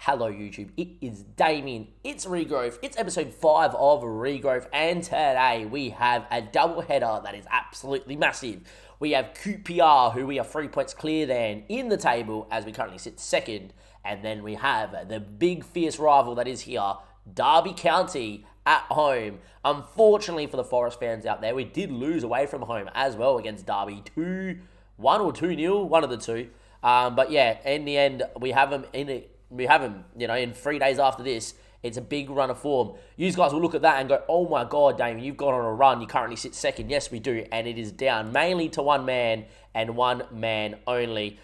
Hello YouTube, it is Damien, it's Regrowth, it's episode 5 of Regrowth, and today we have a double header that is absolutely massive. We have QPR, who we are 3 points clear than in the table as we currently sit second, and then we have the big fierce rival that is here, Derby County at home. Unfortunately for the Forest fans out there, we did lose away from home as well against Derby, 2-1 or 2-0, one of the two. But yeah, in the end, we have them in 3 days after this. It's a big run of form. You guys will look at that and go, oh my God, Damien, you've gone on a run. You currently sit second. Yes, we do. And it is down mainly to one man and one man only.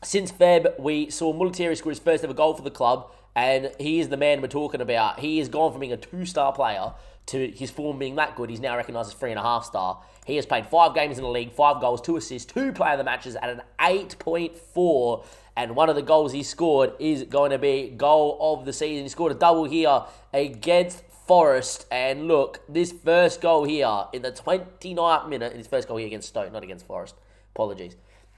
Since Feb, we saw Mulattieri score his first ever goal for the club. And he is the man we're talking about. He has gone from being a 2-star player to his form being that good. He's now recognised as 3.5-star. He has played 5 games in the league, 5 goals, 2 assists, 2 player of the matches at an 8.4. And one of the goals he scored is going to be goal of the season. He scored a double here against Forest. And look, this first goal here in the 29th minute, his first goal here against Stoke, not against Forest. Apologies.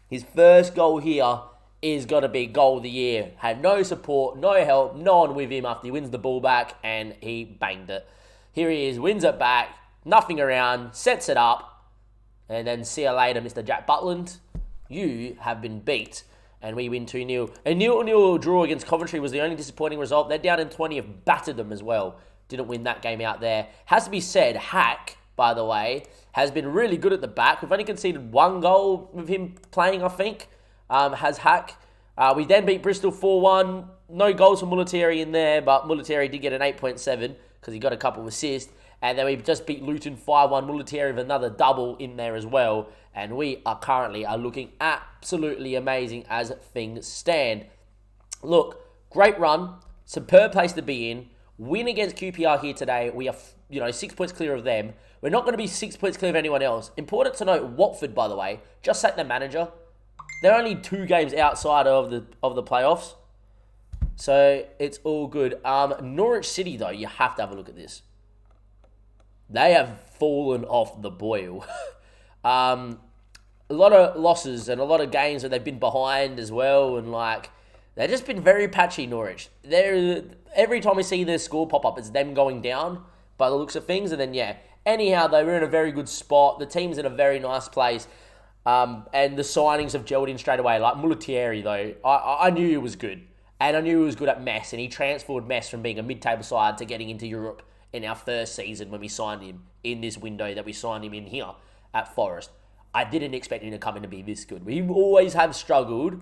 His first goal here is going to be goal of the year. Had no support, no help, no one with him after he wins the ball back, and he banged it. Here he is, wins it back, nothing around, sets it up, and then see you later, Mr. Jack Butland. You have been beat, and we win 2-0. A 0-0 draw against Coventry was the only disappointing result. They're down in 20th, battered them as well. Didn't win that game out there. Has to be said, Hack, by the way, has been really good at the back. We've only conceded 1 goal with him playing, I think. Has Hack. We then beat Bristol 4-1. No goals for Mulattieri in there, but Mulattieri did get an 8.7 because he got a couple of assists. And then we just beat Luton 5-1. Mulattieri with another double in there as well. And we are currently looking absolutely amazing as things stand. Look, great run. Superb place to be in. Win against QPR here today. We are 6 points clear of them. We're not going to be 6 points clear of anyone else. Important to note, Watford, by the way, just sacked their manager. They're only 2 games outside of the playoffs. So it's all good. Norwich City, though, you have to have a look at this. They have fallen off the boil. A lot of losses and a lot of games where they've been behind as well. And, they've just been very patchy, Norwich. Every time we see their score pop up, it's them going down by the looks of things. And then, yeah. Anyhow, they were in a very good spot. The team's in a very nice place. And the signings have gelled in straight away. Like Mulattieri, though, I knew he was good. And I knew he was good at Mess. And he transformed Mess from being a mid-table side to getting into Europe in our first season when we signed him in this window that we signed him in here at Forest. I didn't expect him to come in to be this good. We always have struggled,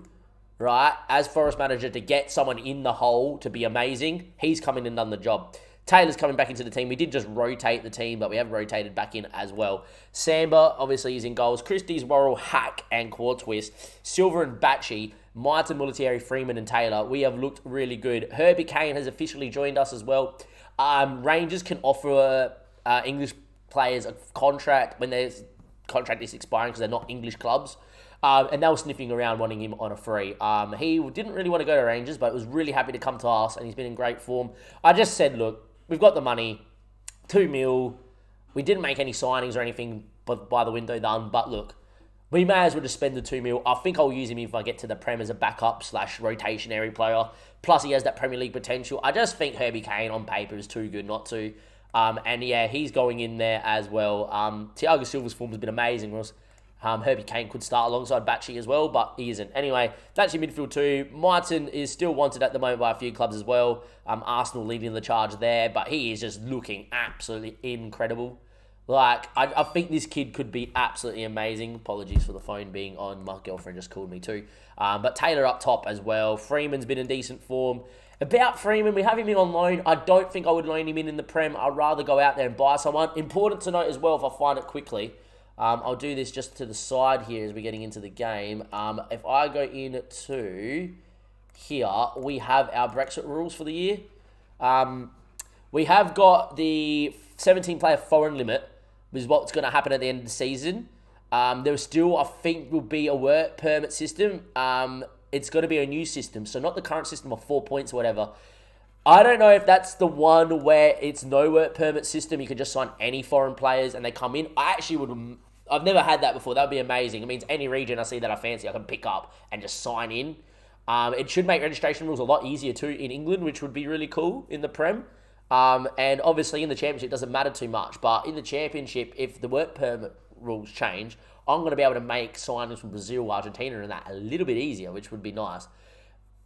right, as Forest manager to get someone in the hole to be amazing. He's come in and done the job. Taylor's coming back into the team. We did just rotate the team, but we have rotated back in as well. Samba, obviously, is in goals. Christie's, Worrell, Hack, and Quartwist. Silver and Batchy, Martin, Mulattieri, Freeman, and Taylor. We have looked really good. Herbie Kane has officially joined us as well. Rangers can offer English players a contract when their contract is expiring because they're not English clubs. And they were sniffing around wanting him on a free. He didn't really want to go to Rangers, but was really happy to come to us, and he's been in great form. I just said, look, we've got the money, 2 mil. We didn't make any signings or anything by the window done, but look, we may as well just spend the 2 mil. I think I'll use him if I get to the Prem as a backup / rotationary player. Plus, he has that Premier League potential. I just think Herbie Kane on paper is too good not to. And yeah, he's going in there as well. Thiago Silva's form has been amazing. Herbie Kane could start alongside Batchy as well, but he isn't. Anyway, that's your midfield too. Martin is still wanted at the moment by a few clubs as well. Arsenal leading the charge there, but he is just looking absolutely incredible. I think this kid could be absolutely amazing. Apologies for the phone being on. My girlfriend just called me too. But Taylor up top as well. Freeman's been in decent form. About Freeman, we have him in on loan. I don't think I would loan him in the Prem. I'd rather go out there and buy someone. Important to note as well, if I find it quickly, I'll do this just to the side here as we're getting into the game. If I go into here, we have our Brexit rules for the year. We have got the 17-player foreign limit, which is what's going to happen at the end of the season. There still, I think, will be a work permit system. It's going to be a new system, so not the current system of 4 points or whatever. I don't know if that's the one where it's no work permit system. You can just sign any foreign players and they come in. I've never had that before. That would be amazing. It means any region I see that I fancy, I can pick up and just sign in. It should make registration rules a lot easier too in England, which would be really cool in the Prem. And obviously in the Championship it doesn't matter too much, but in the Championship, if the work permit rules change, I'm going to be able to make signings from Brazil, Argentina, and that a little bit easier, which would be nice.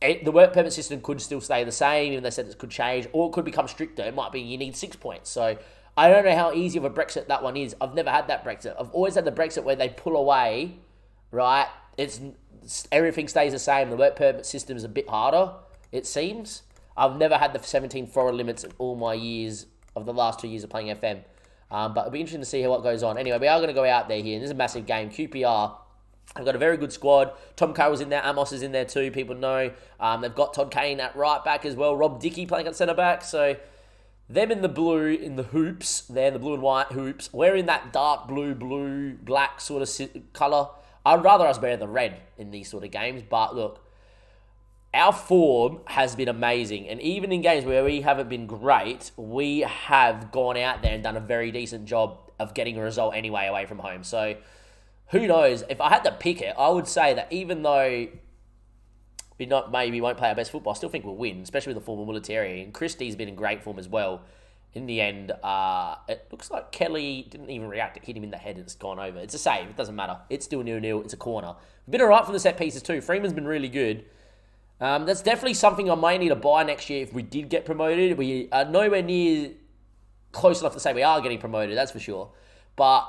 The work permit system could still stay the same, even they said it could change, or it could become stricter. It might be you need 6 points. So I don't know how easy of a Brexit that one is. I've never had that Brexit. I've always had the Brexit where they pull away, right? Everything stays the same. The work permit system is a bit harder, it seems. I've never had the 17 foreign limits in all my years of the last 2 years of playing FM. But it'll be interesting to see what goes on. Anyway, we are going to go out there here. And this is a massive game. QPR. They've got a very good squad. Tom Carroll's in there. Amos is in there too. People know. They've got Todd Kane at right back as well. Rob Dickey playing at centre back. So them in the blue, in the hoops. They're in the blue and white hoops. We're in that dark blue, black sort of colour. I'd rather us wear the red in these sort of games. But look, our form has been amazing. And even in games where we haven't been great, we have gone out there and done a very decent job of getting a result anyway away from home. So who knows? If I had to pick it, I would say that even though maybe won't play our best football, I still think we'll win, especially with the form of Military. And Christie's been in great form as well. In the end, it looks like Kelly didn't even react. It hit him in the head and it's gone over. It's a save. It doesn't matter. It's still 0-0. It's a corner. We've been all right from the set pieces too. Freeman's been really good. That's definitely something I might need to buy next year if we did get promoted. We are nowhere near close enough to say we are getting promoted, that's for sure. But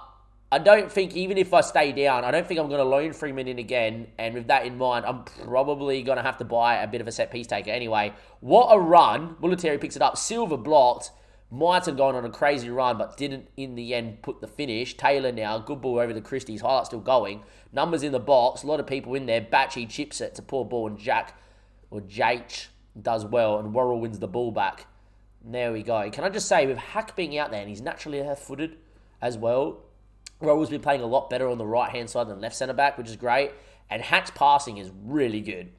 I don't think, even if I stay down, I don't think I'm going to loan Freeman in again. And with that in mind, I'm probably going to have to buy a bit of a set piece taker. Anyway, what a run. Military picks it up. Silver blocked. Mighton going on a crazy run, but didn't in the end put the finish. Taylor now, good ball over the Christie's. Highlight still going. Numbers in the box. A lot of people in there. Batchy chips it to poor ball, and Jake does well, and Worrell wins the ball back. There we go. Can I just say, with Hack being out there, and he's naturally left-footed as well, Worrell's been playing a lot better on the right-hand side than left centre-back, which is great, and Hack's passing is really good.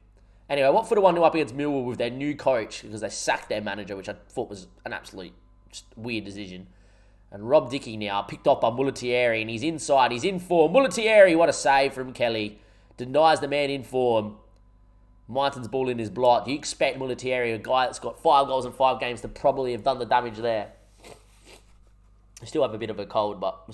Anyway, Watford are 1-0 up against Millwall with their new coach, because they sacked their manager, which I thought was an absolute just weird decision. And Rob Dickey now, picked off by Mulatieri, and he's inside, he's in form. Mulatieri, what a save from Kelly. Denies the man in form. Martin's ball in his block. You expect Mulatieri, a guy that's got 5 goals in 5 games, to probably have done the damage there. I still have a bit of a cold, but we're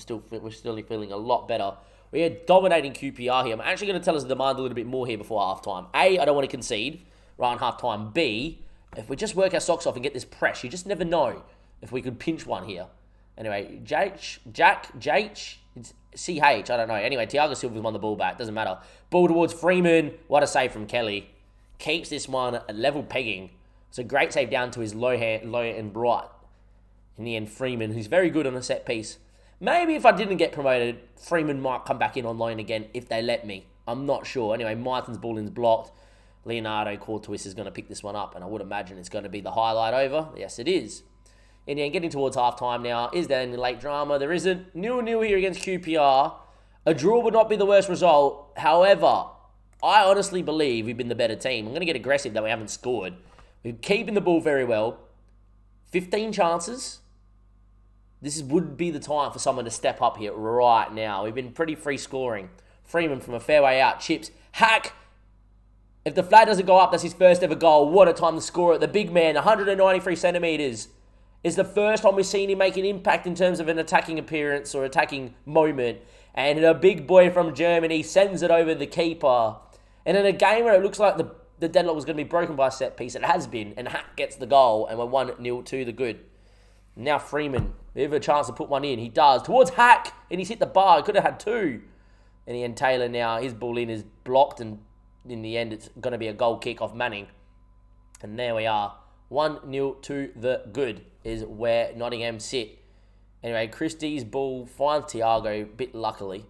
still feeling a lot better. We are dominating QPR here. I'm actually going to tell us the demand a little bit more here before halftime. A, I don't want to concede right on halftime. B, if we just work our socks off and get this press, you just never know if we could pinch one here. Anyway, Jack, it's CH, I don't know. Anyway, Thiago Silva's won the ball back. Doesn't matter. Ball towards Freeman. What a save from Kelly. Keeps this one at level pegging. It's a great save down to his low and bright. In the end, Freeman, who's very good on a set piece. Maybe if I didn't get promoted, Freeman might come back in on loan again if they let me. I'm not sure. Anyway, Martin's ball in's blocked. Leonardo Courtois is going to pick this one up, and I would imagine it's going to be the highlight over. Yes, it is. In the end, getting towards halftime now. Is there any late drama? There isn't. 0-0 here against QPR. A draw would not be the worst result. However, I honestly believe we've been the better team. I'm going to get aggressive that we haven't scored. We're keeping the ball very well. 15 chances. This would be the time for someone to step up here right now. We've been pretty free scoring. Freeman from a fair way out. Chips. Hack. If the flag doesn't go up, that's his first ever goal. What a time to score it. The big man, 193 centimetres, is the first time we've seen him make an impact in terms of an attacking appearance or attacking moment. And a big boy from Germany sends it over the keeper. And in a game where it looks like the deadlock was going to be broken by a set piece, it has been. And Hack gets the goal, and we're 1-0 to the good. Now Freeman, we have a chance to put one in. He does. Towards Hack, and he's hit the bar. He could have had 2. And the end, Taylor now, his ball in is blocked, and in the end, it's going to be a goal kick off Manning. And there we are. 1-0 to the good is where Nottingham sit. Anyway, Christie's ball finds Thiago, a bit luckily.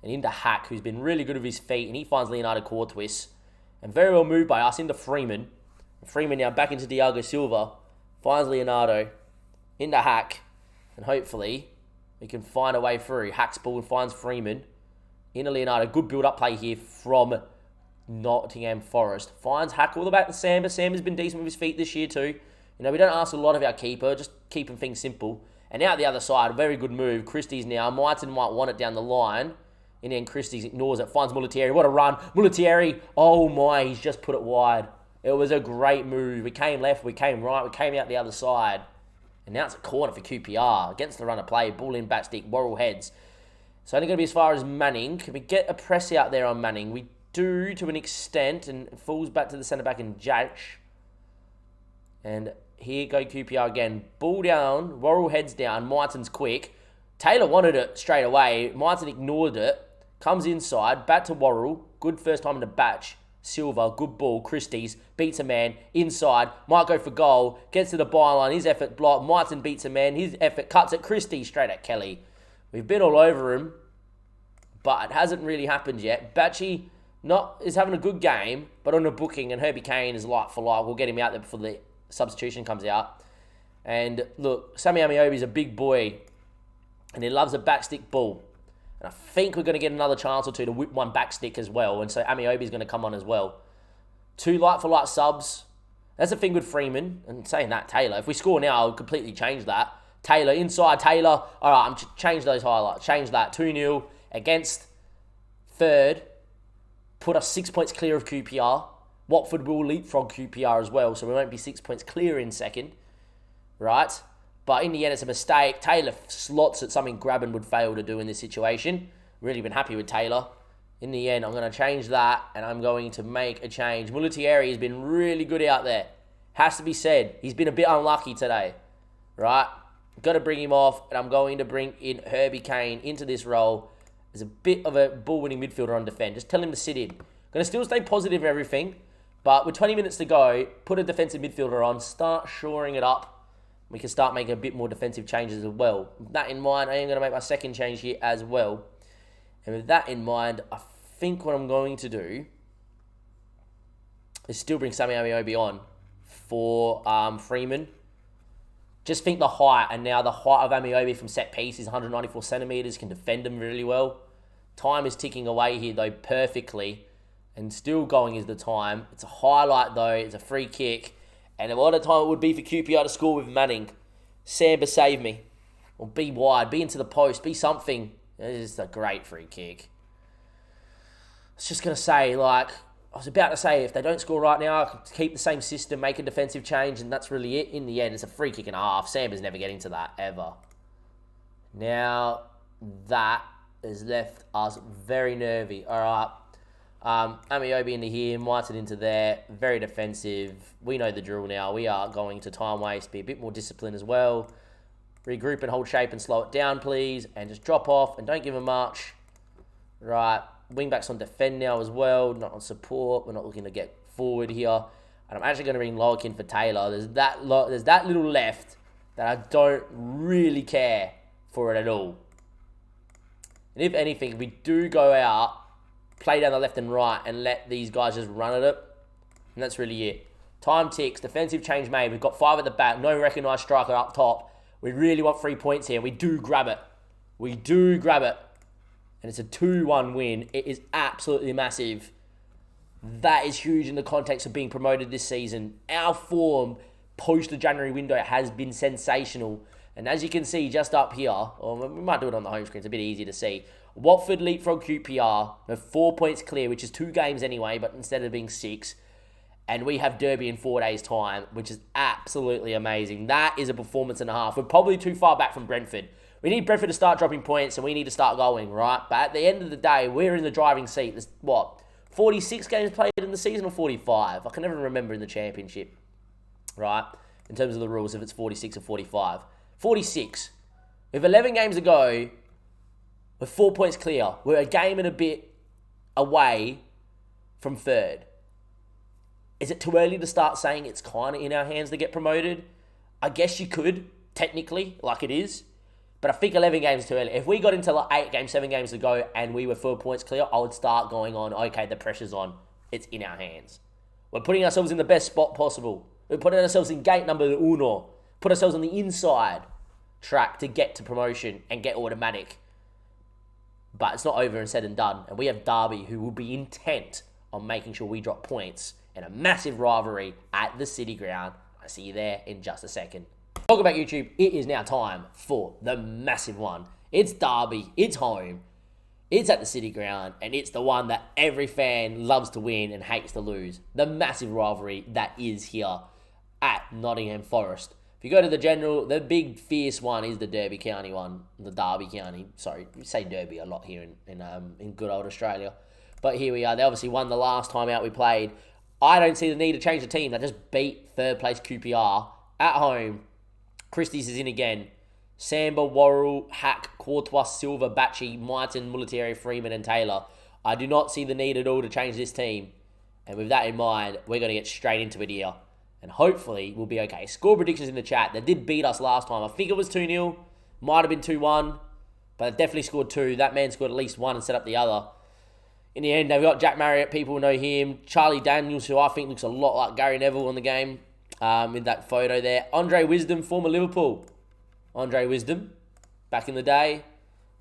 And into Hack, who's been really good with his feet. And he finds Leonardo Courtois. And very well moved by us into Freeman. Freeman now back into Thiago Silva. Finds Leonardo. Into Hack. And hopefully, we can find a way through. Hack's ball finds Freeman. Into Leonardo. Good build-up play here from Nottingham Forest. Finds Hack all the way back to Samba. Samba's been decent with his feet this year too. You know, we don't ask a lot of our keeper. Just keeping things simple. And now at the other side, very good move. Christie's now. Mighton might want it down the line. In the end, Christie's ignores it, finds Mulatieri. What a run. Mulatieri, oh my, he's just put it wide. It was a great move. We came left, we came right, we came out the other side. And now it's a corner for QPR. Against the run of play, ball in, back stick, Worrell heads. It's only going to be as far as Manning. Can we get a press out there on Manning? We do to an extent, and it falls back to the centre-back in Jach. And here go QPR again. Ball down, Worrell heads down, Martin's quick. Taylor wanted it straight away. Martin ignored it. Comes inside, back to Worrell. Good first time in the batch. Silva, good ball. Christie's beats a man inside. Might go for goal. Gets to the byline. His effort blocked. Martin beats a man. His effort cuts it. Christie straight at Kelly. We've been all over him, but it hasn't really happened yet. Batchy is having a good game, but on a booking, and Herbie Kane is like for like. We'll get him out there before the substitution comes out. And look, Sammy Amiobi's a big boy, and he loves a backstick ball. And I think we're going to get another chance or two to whip one back stick as well. And so Amiobi's going to come on as well. 2 like-for-like subs. That's the thing with Freeman. And saying that, Taylor. If we score now, I'll completely change that. Taylor, inside Taylor. All right, change those highlights. Change that. 2-0 against third. Put us 6 points clear of QPR. Watford will leapfrog QPR as well. So we won't be 6 points clear in second. Right? But in the end, it's a mistake. Taylor slots at something Graben would fail to do in this situation. Really been happy with Taylor. In the end, I'm going to change that, and I'm going to make a change. Mulatieri has been really good out there. Has to be said. He's been a bit unlucky today. Right? Got to bring him off, and I'm going to bring in Herbie Kane into this role as a bit of a ball-winning midfielder on defend. Just tell him to sit in. Going to still stay positive and everything, but with 20 minutes to go, put a defensive midfielder on, start shoring it up. We can start making a bit more defensive changes as well. With that in mind, I am going to make my second change here as well. And with that in mind, I think what I'm going to do is still bring Sammy Amiobi on for Freeman. Just think the height, and now the height of Amiobi from set piece is 194 centimetres, can defend him really well. Time is ticking away here though perfectly, and still going is the time. It's a highlight though, it's a free kick. And what a time it would be for QPR to score with Manning. Samba, save me. Or be wide, be into the post, be something. It's just a great free kick. I was just going to say, I was about to say, if they don't score right now, I can keep the same system, make a defensive change, and that's really it. In the end, it's a free kick and a half. Samba's never getting to that, ever. Now, that has left us very nervy. All right. Amiobi into here, Martin into there, very defensive. We know the drill now. We are going to time waste, be a bit more disciplined as well. Regroup and hold shape and slow it down, please. And just drop off and don't give them much. Right, wingbacks on defend now as well, not on support. We're not looking to get forward here. And I'm actually going to bring Lowerkin for Taylor. There's that little left that I don't really care for it at all. And if anything, if we do go out, play down the left and right and let these guys just run at it. And that's really it. Time ticks. Defensive change made. We've got 5 at the back. No recognised striker up top. We really want 3 points here. We do grab it. We do grab it. And it's a 2-1 win. It is absolutely massive. That is huge in the context of being promoted this season. Our form post the January window has been sensational. And as you can see just up here, or we might do it on the home screen, it's a bit easier to see. Watford leapfrog QPR, with 4 points clear, which is 2 games anyway, but instead of being 6. And we have Derby in 4 days' time, which is absolutely amazing. That is a performance and a half. We're probably too far back from Brentford. We need Brentford to start dropping points, and we need to start going, right? But at the end of the day, we're in the driving seat. There's, 46 games played in the season or 45? I can never remember in the championship, right? In terms of the rules, if it's 46 or 45. 46. With 11 games to go, we're 4 points clear. We're a game and a bit away from third. Is it too early to start saying it's kind of in our hands to get promoted? I guess you could, technically, like it is. But I think 11 games is too early. If we got into 8 games, 7 games to go, and we were 4 points clear, I would start going on, okay, the pressure's on. It's in our hands. We're putting ourselves in the best spot possible. We're putting ourselves in gate number 1. Put ourselves on the inside track to get to promotion and get automatic. But it's not over and said and done. And we have Derby, who will be intent on making sure we drop points in a massive rivalry at the City Ground. I see you there in just a second. Welcome back, YouTube. It is now time for the massive one. It's Derby. It's home. It's at the City Ground, and it's the one that every fan loves to win and hates to lose. The massive rivalry that is here at Nottingham Forest. If you go to the big fierce one is the Derby County one, the Derby County. Sorry, we say Derby a lot here in good old Australia. But here we are. They obviously won the last time out we played. I don't see the need to change the team. They just beat third place QPR at home. Christie's is in again. Samba, Worrell, Hack, Courtois, Silva, Batchy, Martin, Mulatieri, Freeman and Taylor. I do not see the need at all to change this team. And with that in mind, we're going to get straight into it here. And hopefully we'll be okay. Score predictions in the chat. They did beat us last time. I think it was 2-0. Might have been 2-1. But they definitely scored 2. That man scored at least 1 and set up the other. In the end, they've got Jack Marriott. People know him. Charlie Daniels, who I think looks a lot like Gary Neville on the game. With that photo there. Andre Wisdom, former Liverpool. Andre Wisdom, back in the day.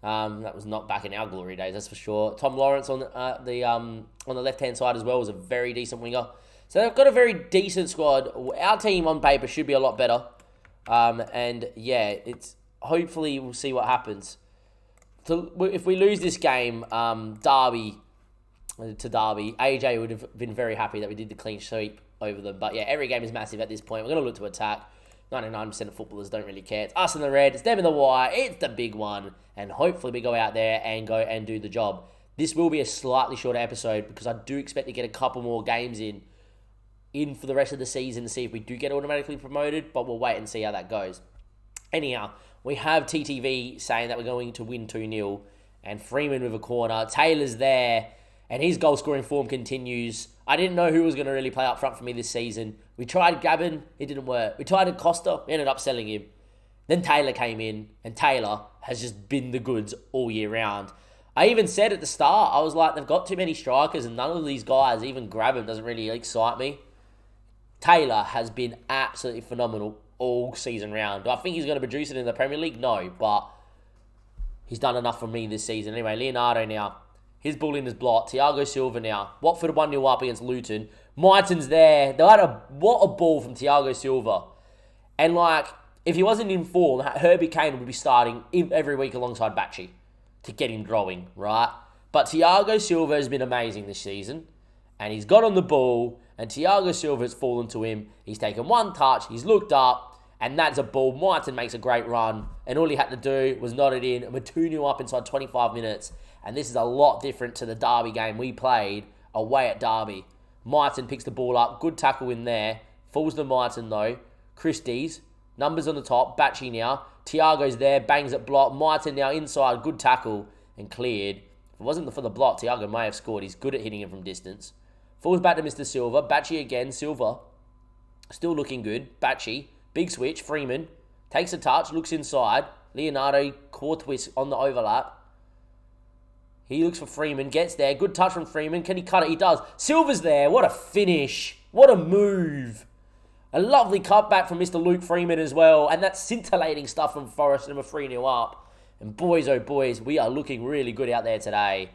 That was not back in our glory days, that's for sure. Tom Lawrence on the left-hand side as well was a very decent winger. So they've got a very decent squad. Our team on paper should be a lot better. And yeah, it's hopefully we'll see what happens. If we lose this game, Derby, AJ would have been very happy that we did the clean sweep over them. But yeah, every game is massive at this point. We're going to look to attack. 99% of footballers don't really care. It's us in the red. It's them in the white. It's the big one. And hopefully we go out there and go and do the job. This will be a slightly shorter episode because I do expect to get a couple more games in for the rest of the season to see if we do get automatically promoted. But we'll wait and see how that goes. Anyhow, we have TTV saying that we're going to win 2-0. And Freeman with a corner. Taylor's there. And his goal-scoring form continues. I didn't know who was going to really play up front for me this season. We tried Gavin, it didn't work. We tried Acosta, we ended up selling him. Then Taylor came in, and Taylor has just been the goods all year round. I even said at the start, I was like, they've got too many strikers, and none of these guys, even grab him, doesn't really excite me. Taylor has been absolutely phenomenal all season round. Do I think he's going to produce it in the Premier League? No, but he's done enough for me this season. Anyway, Leonardo now. His ball in his block. Thiago Silva now. Watford 1-0 up against Luton. Martin's there. What a ball from Thiago Silva. And if he wasn't in form, Herbie Kane would be starting every week alongside Batchy to get him growing, right? But Thiago Silva has been amazing this season. And he's got on the ball. And Thiago Silva has fallen to him. He's taken one touch. He's looked up. And that's a ball. Martin makes a great run. And all he had to do was nod it in. And we're 2-0 up inside 25 minutes. And this is a lot different to the Derby game we played away at Derby. Martin picks the ball up. Good tackle in there. Falls to Martin though. Christie's. Numbers on the top. Batchy now. Thiago's there. Bangs at block. Martin now inside. Good tackle. And cleared. If it wasn't for the block, Thiago may have scored. He's good at hitting it from distance. Falls back to Mr. Silva. Batchy again. Silva. Still looking good. Batchy. Big switch. Freeman. Takes a touch. Looks inside. Leonardo. Courtois on the overlap. He looks for Freeman, gets there. Good touch from Freeman. Can he cut it? He does. Silva's there. What a finish. What a move. A lovely cutback from Mr. Luke Freeman as well. And that's scintillating stuff from Forest, and we're 3-0 up. And boys, oh boys, we are looking really good out there today.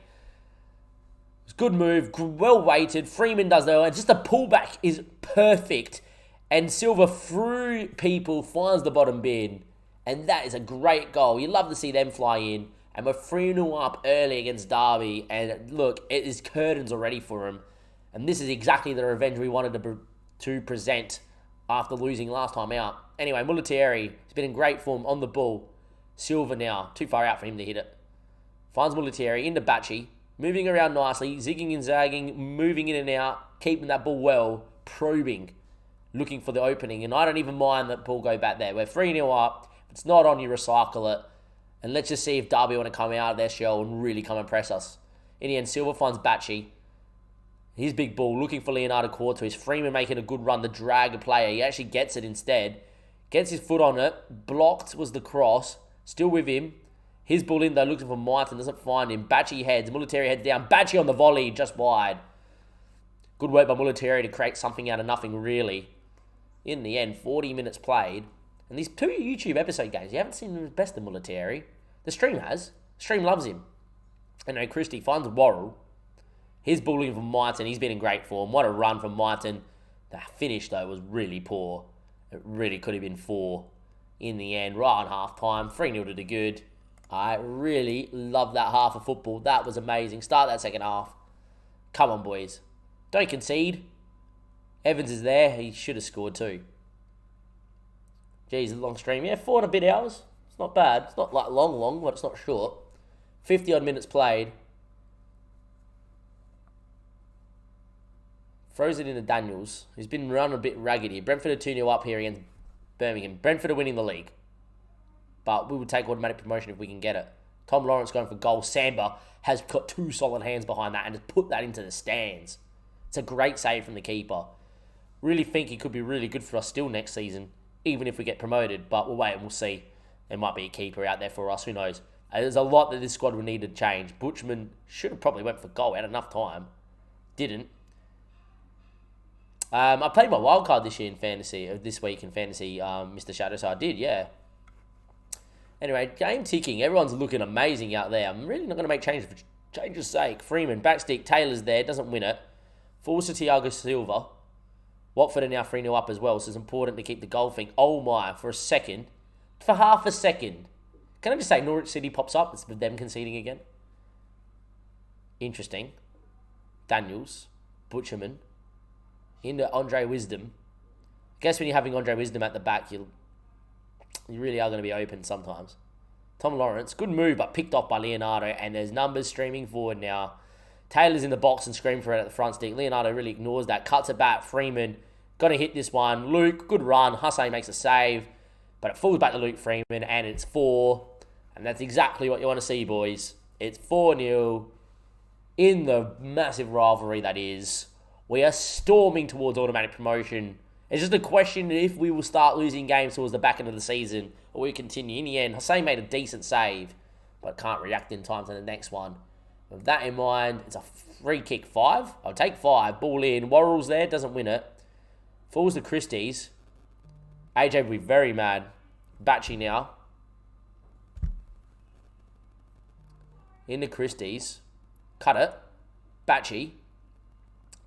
It's a good move. Well weighted. Freeman does though. And just the pullback is perfect. And Silva through people finds the bottom bin. And that is a great goal. You love to see them fly in. And we're 3-0 up early against Derby. And look, it is curtains already for him. And this is exactly the revenge we wanted to present after losing last time out. Anyway, Mulatieri has been in great form on the ball. Silva now, too far out for him to hit it. Finds Mulatieri into Batchy. Moving around nicely, zigging and zagging, moving in and out, keeping that ball well, probing, looking for the opening. And I don't even mind that ball go back there. We're 3-0 up. If it's not on, you recycle it. And let's just see if Derby want to come out of their shell and really come and press us. In the end, Silva finds Batchy. His big ball, looking for Leonardo Courtois. Freeman making a good run to drag a player. He actually gets it instead. Gets his foot on it. Blocked was the cross. Still with him. His ball in though, looking for Martin. Doesn't find him. Batchy heads. Mulatieri heads down. Batchy on the volley, just wide. Good work by Mulatieri to create something out of nothing, really. In the end, 40 minutes played. And these 2 YouTube episode games, you haven't seen him as best of Mulatieri. The stream has. The stream loves him. Anyway, Christie finds Worrell. His bullying from Martin. He's been in great form. What a run from Martin. The finish, though, was really poor. It really could have been 4 in the end. Right on half-time. 3-0 to the good. I really love that half of football. That was amazing. Start that second half. Come on, boys. Don't concede. Evans is there. He should have scored too. Geez, a long stream. Yeah, 4 and a bit hours. It's not bad. It's not like long, but it's not short. 50 odd minutes played. Throws it into Daniels, who's been run a bit ragged here. Brentford are 2-0 up here against Birmingham. Brentford are winning the league. But we would take automatic promotion if we can get it. Tom Lawrence going for goal. Samba has got 2 solid hands behind that and has put that into the stands. It's a great save from the keeper. Really think he could be really good for us still next season, even if we get promoted. But we'll wait and we'll see. There might be a keeper out there for us. Who knows? There's a lot that this squad will need to change. Butchman should have probably went for goal. He had enough time. Didn't. I played my wildcard this year in fantasy, this week in fantasy, Mr. Shadow, so I did, yeah. Anyway, game ticking. Everyone's looking amazing out there. I'm really not going to make changes for change's sake. Freeman, backstick, Taylor's there, doesn't win it. Falls to Thiago Silva. Watford are now 3-0 up as well, so it's important to keep the goal thing. Oh my, for half a second. Can I just say Norwich City pops up? It's them conceding again. Interesting. Daniels, Butcherman, into Andre Wisdom. I guess when you're having Andre Wisdom at the back, you really are going to be open sometimes. Tom Lawrence, good move, but picked off by Leonardo, and there's numbers streaming forward now. Taylor's in the box and screaming for it at the front stick. Leonardo really ignores that, cuts it back. Freeman, going to hit this one. Luke, good run. Hussein makes a save, but it falls back to Luke Freeman, and it's 4. And that's exactly what you want to see, boys. It's 4-0 in the massive rivalry that is. We are storming towards automatic promotion. It's just a question if we will start losing games towards the back end of the season or we continue. In the end, Hussein made a decent save, but can't react in time to the next one. With that in mind, it's a free kick 5. I'll take 5. Ball in. Worrell's there, doesn't win it. Falls to Christie's. AJ will be very mad. Batchy now. Into Christie's. Cut it. Batchy.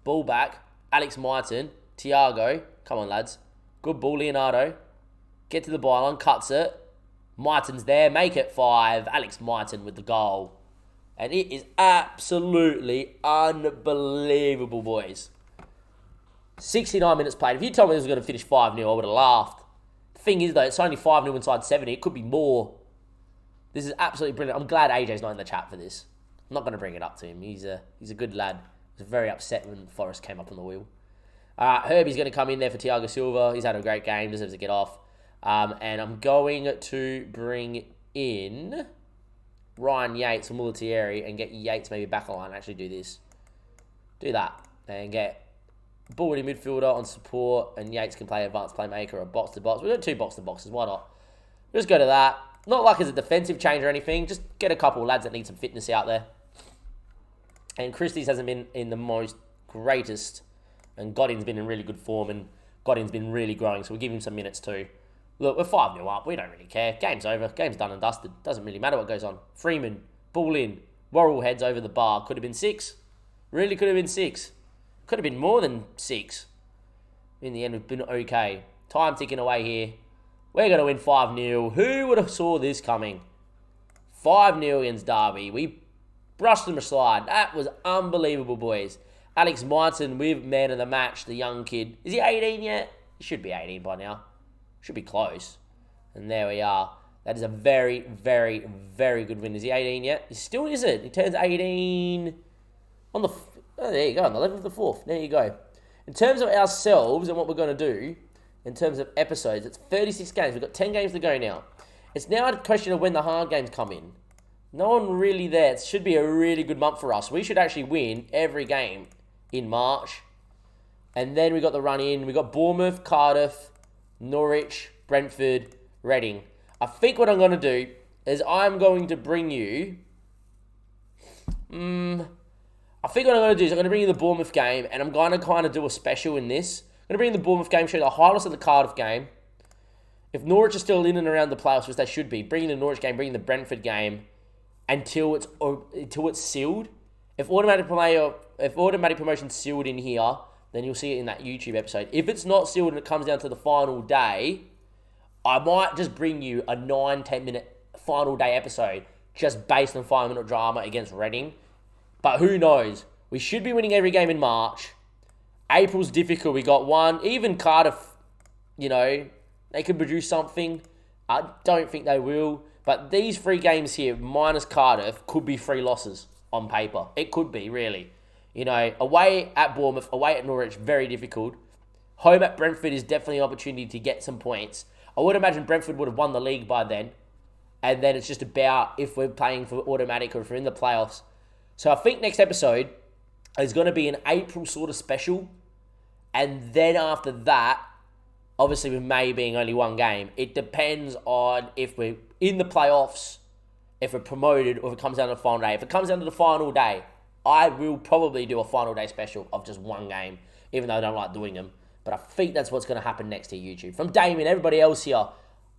Ball back. Alex Myton. Thiago. Come on, lads. Good ball, Leonardo. Get to the byline. Cuts it. Myton's there. Make it 5. Alex Myton with the goal. And it is absolutely unbelievable, boys. 69 minutes played. If you told me this was going to finish 5-0, I would have laughed. The thing is, though, it's only 5-0 inside 70. It could be more. This is absolutely brilliant. I'm glad AJ's not in the chat for this. I'm not going to bring it up to him. He's a good lad. He was very upset when Forrest came up on the wheel. Herbie's going to come in there for Thiago Silva. He's had a great game. Deserves to get off. And I'm going to bring in Ryan Yates or Mulletieri and get Yates maybe back on line and actually do this. Do that. And get Ball in midfielder on support. And Yates can play advanced playmaker or box-to-box. We've got 2 box-to-boxes. Why not? Just go to that. Not like it's a defensive change or anything. Just get a couple of lads that need some fitness out there. And Christie's hasn't been in the most greatest. And Godin's been in really good form. And Godin's been really growing. So we'll give him some minutes too. Look, we're 5-0 up. We don't really care. Game's over. Game's done and dusted. Doesn't really matter what goes on. Freeman, ball in. Worrell heads over the bar. Could have been 6. Really could have been 6. Could have been more than 6. In the end, we've been okay. Time ticking away here. We're going to win 5-0. Who would have saw this coming? 5-0 against Derby. We brushed them aside. That was unbelievable, boys. Alex Myton with man of the match, the young kid. Is he 18 yet? He should be 18 by now. Should be close. And there we are. That is a very, very, very good win. Is he 18 yet? He still isn't. He turns 18 on the... Oh, there you go. On the 11th of the 4th. There you go. In terms of ourselves and what we're going to do, in terms of episodes, it's 36 games. We've got 10 games to go now. It's now a question of when the hard games come in. No one really there. It should be a really good month for us. We should actually win every game in March. And then we got the run in. We got Bournemouth, Cardiff, Norwich, Brentford, Reading. I think what I'm going to do is I'm going to bring you... I think what I'm going to do is I'm going to bring you the Bournemouth game, and I'm going to kind of do a special in this. I'm going to bring you the Bournemouth game, show you the highlights of the Cardiff game. If Norwich are still in and around the playoffs, which they should be, bring in the Norwich game, bring in the Brentford game until it's sealed. If automatic promotion's sealed in here, then you'll see it in that YouTube episode. If it's not sealed and it comes down to the final day, I might just bring you a 9-10 minute final day episode just based on 5-minute drama against Reading. But who knows? We should be winning every game in March. April's difficult. We got one. Even Cardiff, they could produce something. I don't think they will. But these 3 games here, minus Cardiff, could be 3 losses on paper. It could be, really. Away at Bournemouth, away at Norwich, very difficult. Home at Brentford is definitely an opportunity to get some points. I would imagine Brentford would have won the league by then. And then it's just about if we're playing for automatic or if we're in the playoffs. So I think next episode is going to be an April sort of special. And then after that, obviously with May being only 1 game, it depends on if we're in the playoffs, if we're promoted, or if it comes down to the final day. If it comes down to the final day, I will probably do a final day special of just 1 game, even though I don't like doing them. But I think that's what's going to happen next to YouTube. From Damien, everybody else here,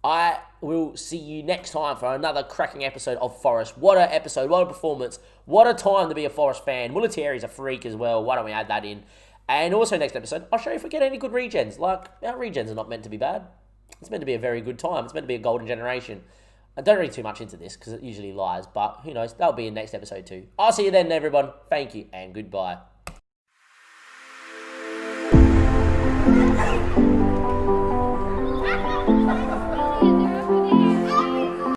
I will see you next time for another cracking episode of Forest. What an episode, what a performance, what a time to be a Forest fan. Mulatari's a freak as well, why don't we add that in? And also next episode, I'll show you if we get any good regens. Like, our regens are not meant to be bad. It's meant to be a very good time. It's meant to be a golden generation. I don't read too much into this because it usually lies, but who knows, that'll be in next episode too. I'll see you then, everyone. Thank you and goodbye.